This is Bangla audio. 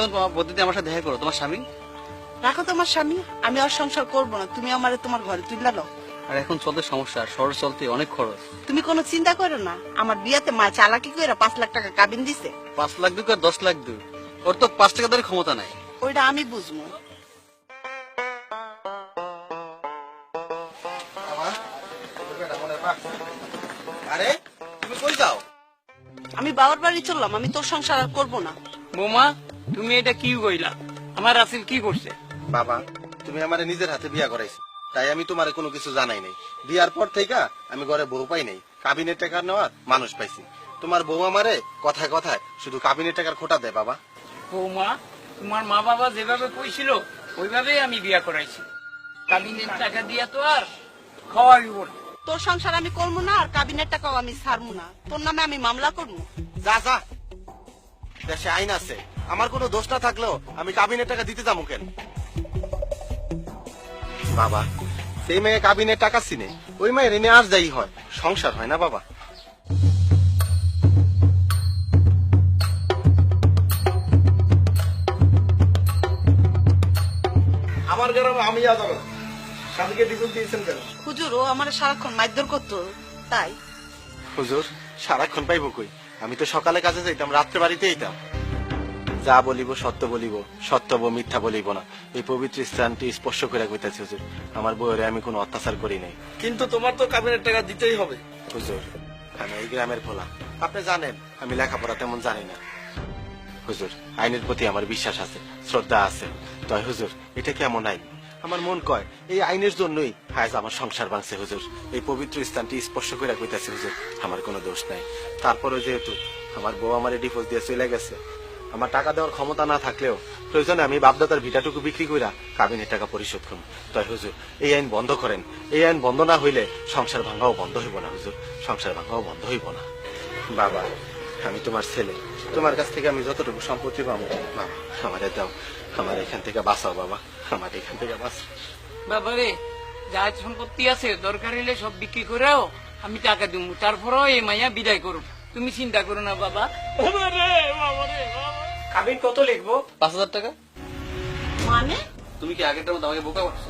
তখন তোমার পদ্ধতি আমার সাথে দেখা করো, তোমার স্বামী। রাখো তোমার স্বামী, আমি আর সংসার করবো না, তুমি আমারে তোমার ঘরে তুললা নাও। আর এখন চলতে সমস্যা, শহর চলতে অনেক খরচ। তুমি কোনো চিন্তা করো না, আমার বিয়াতে মা চালাকি করে 5 লাখ টাকা কাবিন দিছে। 5 লাখ দুক আর 10 লাখ দুক, ওর তো 5 টাকা দেওয়ার ক্ষমতা নাই। ওইটা আমি বুঝবো। আরে তুমি কই যাও? আমি বাবার বাড়ি চললাম, আমি তোর সংসার আর করবো না। বৌমা, তুমি এটা কি কইলা? আমার রাসেল কি করছে? বাবা, তুমি আমারে নিজের হাতে বিয়া করাইছো, তাই আমি তোমারে কোনো কিছু জানাই নাই। বিয়ার পর থেকে আমি ঘরে বউ পাই নাই, কাবিনের টাকা নেওয়ার মানুষ পাইছি। তোমার বউ আমারে কথায় কথায় শুধু কাবিনের টাকার খোটা দেয়। বাবা, বৌমা, তোমার মা বাবা যেভাবে কইছিল ওইভাবেই আমি বিয়া করাইছি। কাবিনের টাকা দিয়া তো আর খাওয়াই না। তোর সংসার আমি করবো না, আর কাবিনের টাকাও আমি ছাড়বো না, তোর নামে আমি মামলা করবো। যা যা, দেশে আইন আছে, আমার কোনো দোষ না থাকলেও আমি কাবিনের টাকা দিতে যাবো কেন? বাবা, সেই মেয়ে কাবিনের টাকা চিনে, ওই মেয়ের এনে আর যাই হয়, সংসার হয় না বাবা। আমার গ্রামে আমি আদালত স্বামীকে ডিভোর্স দিয়েছেন কেন? হুজুর, ও আমার সারাক্ষণ মারধর করতো, তাই। হুজুর, সারাক্ষণ পাইব কই? আমি তো সকালে কাজে যাইতাম, রাত্রে বাড়িতে যেতাম। যা বলিব সত্য বলিব, সত্য মিথ্যা বলিব না, এই পবিত্র স্থানটি স্পর্শ করে কইতাছি হুজুর। আমার বউরে আমি কোনো অত্যাচার করি নাই। কিন্তু তোমার তো কাবিনের টাকা দিতেই হবে। হুজুর, আমি এই গ্রামের পোলা, আপনি জানেন আমি লেখাপড়া তেমন জানি না। হুজুর, আইনের প্রতি আমার বিশ্বাস আছে, শ্রদ্ধা আছে। তাই হুজুর, এটা কেমন আইন? আমার মন কয় এই আইনের জন্যই আজ আমার সংসার ভাঙছে হুজুর। এই পবিত্র স্থানটি স্পর্শ করে কইতাছে হুজুর, আমার কোনো দোষ নাই। তারপরে যেহেতু আমার বউ আমার ডিভোর্স দিয়ে চলে গেছে, আমার টাকা দেওয়ার ক্ষমতা না থাকলেও প্রয়োজনে আমি বাপদাদার ভিটাটুকু বিক্রি কইরা কাবিনের টাকা পরিশোধ করুন। তাই হুজুর, এই আইন বন্ধ করেন। এই আইন বন্ধ না হইলে সংসার ভাঙাও বন্ধ হইব না হুজুর, সংসার ভাঙাও বন্ধ হইব না। বাবা, আমি তোমার ছেলে, তোমার কাছ থেকে আমি যতটুকু সম্পত্তি পাবো বাবা আমারে দাও, আমার এখান থেকে বাঁচাও বাবা, আমার এখান থেকে বাঁচাও। বাবা রে, যা সম্পত্তি আছে দরকার হলে সব বিক্রি করেও আমি টাকা দিব, তারপরেও এই মাইয়া বিদায় করুন। তুমি চিন্তা করো না বাবা। বাবা রে, বাবা রে, বাবা। কাবিন কত লিখবো? 5,000 টাকা। মানে তুমি কি আগেরটার মতো আমাকে বোকা করছো?